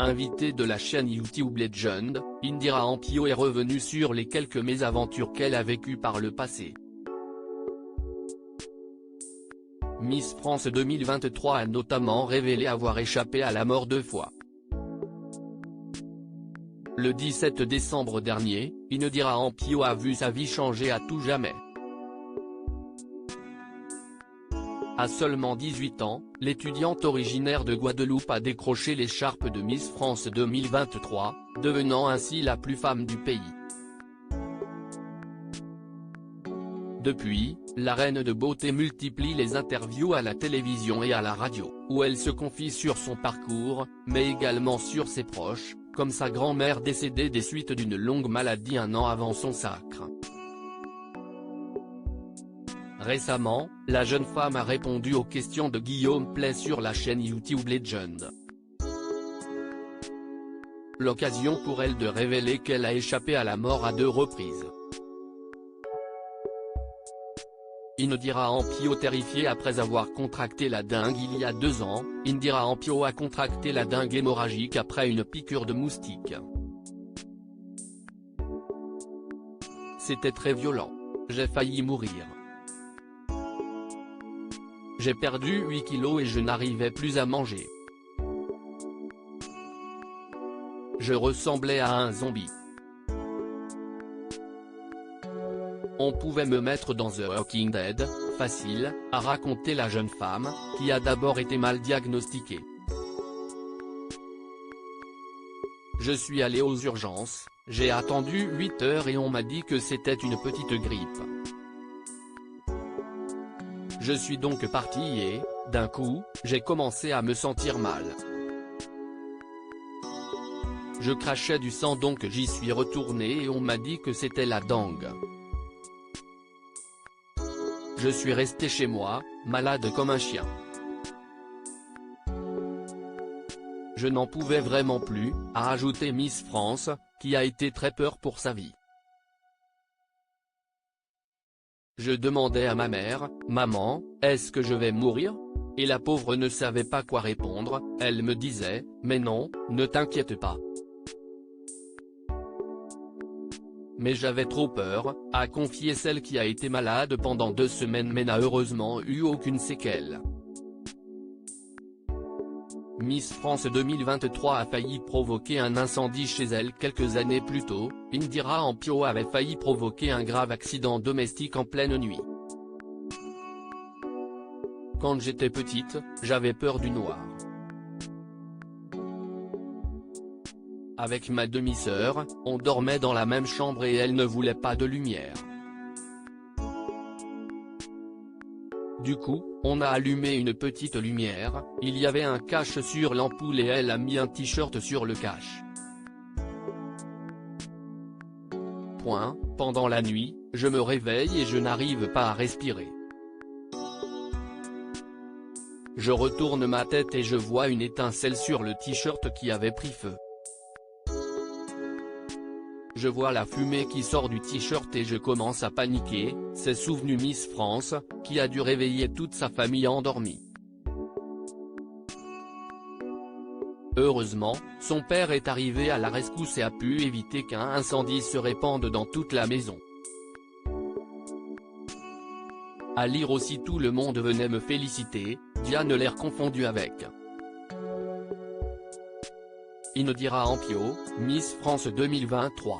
Invitée de la chaîne YouTube Legend, Indira Ampio est revenue sur les quelques mésaventures qu'elle a vécues par le passé. Miss France 2023 a notamment révélé avoir échappé à la mort 2 fois. Le 17 décembre dernier, Indira Ampio a vu sa vie changer à tout jamais. À seulement 18 ans, l'étudiante originaire de Guadeloupe a décroché l'écharpe de Miss France 2023, devenant ainsi la plus femme du pays. Depuis, la reine de beauté multiplie les interviews à la télévision et à la radio, où elle se confie sur son parcours, mais également sur ses proches, comme sa grand-mère décédée des suites d'une longue maladie un an avant son sacre. Récemment, la jeune femme a répondu aux questions de Guillaume Play sur la chaîne YouTube Legend. L'occasion pour elle de révéler qu'elle a échappé à la mort à 2 reprises. Indira Ampio terrifiée après avoir contracté la dengue il y a 2 ans, Indira Ampio a contracté la dengue hémorragique après une piqûre de moustique. C'était très violent. J'ai failli mourir. J'ai perdu 8 kilos et je n'arrivais plus à manger. Je ressemblais à un zombie. On pouvait me mettre dans The Walking Dead, facile, a raconté la jeune femme, qui a d'abord été mal diagnostiquée. Je suis allé aux urgences, j'ai attendu 8 heures et on m'a dit que c'était une petite grippe. Je suis donc parti et, d'un coup, j'ai commencé à me sentir mal. Je crachais du sang donc j'y suis retourné et on m'a dit que c'était la dengue. Je suis resté chez moi, malade comme un chien. Je n'en pouvais vraiment plus, a ajouté Miss France, qui a été très peur pour sa vie. Je demandais à ma mère, « Maman, est-ce que je vais mourir ?» Et la pauvre ne savait pas quoi répondre, elle me disait, « Mais non, ne t'inquiète pas. » Mais j'avais trop peur, a confié celle qui a été malade pendant 2 semaines mais n'a heureusement eu aucune séquelle. Miss France 2023 a failli provoquer un incendie chez elle quelques années plus tôt, Indira Ampio avait failli provoquer un grave accident domestique en pleine nuit. Quand j'étais petite, j'avais peur du noir. Avec ma demi-sœur, on dormait dans la même chambre et elle ne voulait pas de lumière. Du coup, on a allumé une petite lumière, il y avait un cache sur l'ampoule et elle a mis un t-shirt sur le cache. Pendant la nuit, je me réveille et je n'arrive pas à respirer. Je retourne ma tête et je vois une étincelle sur le t-shirt qui avait pris feu. Je vois la fumée qui sort du t-shirt et je commence à paniquer, s'est souvenu Miss France, qui a dû réveiller toute sa famille endormie. Heureusement, son père est arrivé à la rescousse et a pu éviter qu'un incendie se répande dans toute la maison. À lire aussi tout le monde venait me féliciter, Diane l'air confondu avec. Indira Ampio, Miss France 2023.